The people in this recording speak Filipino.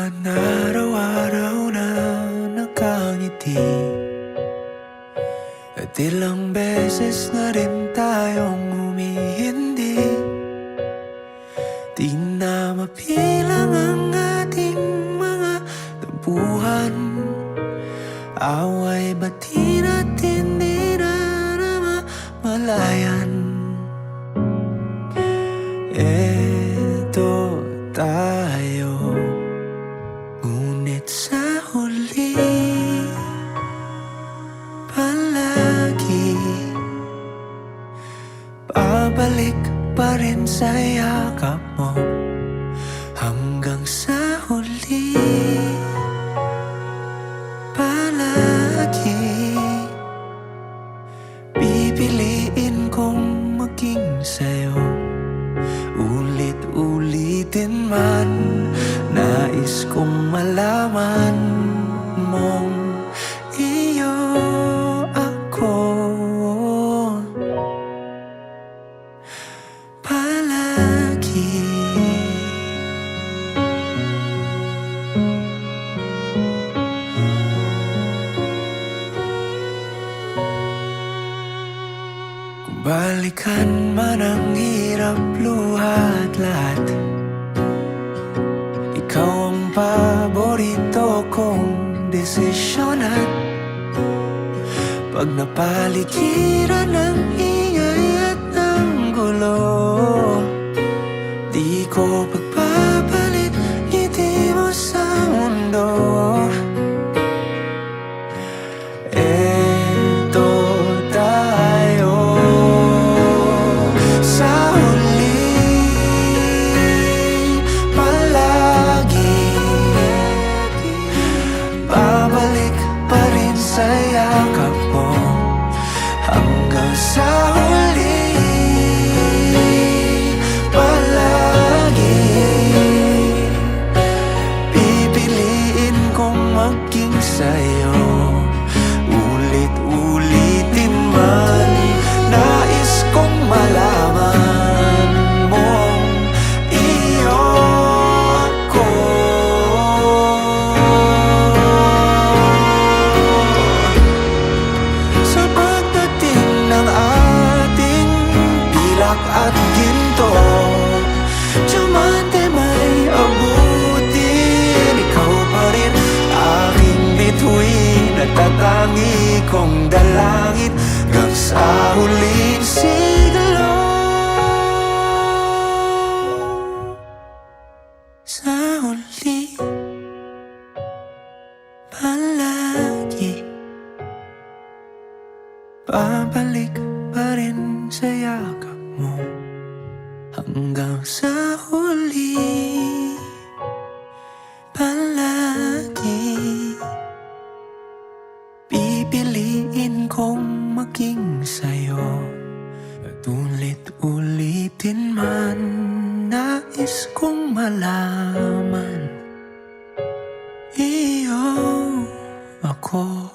naman araw-araw na nakangiti, at ilang beses na rin tayong humihindi. Di na mapilang ang ating mga tampuhan, away bati natin di na namamalayan. Eto tayo, ngunit sa huli palagi babalik pa rin sa yakap mo. Hanggang sa huli palagi pipiliin kong maging sa'yo. Ulit-ulitin man, nais kong malaman mong iyo ako palagi. Kung balikan man ang hirap, luha at lahat, ikaw ang paborito kong desisyon. At pag napaligiran ng ingay at ng gulo, di ko pagpapalit ngiti mo sa mundo. Eto tayo, sa huli palagi babalik pa rin sa yakap mo. Hanggang sa huli palagi pipiliin kong maging sa'yo. Ulit-ulitin man, nais kong malaman mong iyo ako. Sa pagdating ng ating pilak at ginto, diamante may abutin, ikaw pa rin aking bituin at tatangi kong dalangin hanggang sa huling siglo. Sa huli palagi babalik pa rin sa yakap mo. Hanggang sa huli palagi pipiliin kong maging sa'yo. At ulit-ulitin man, nais kong malaman iyo ako.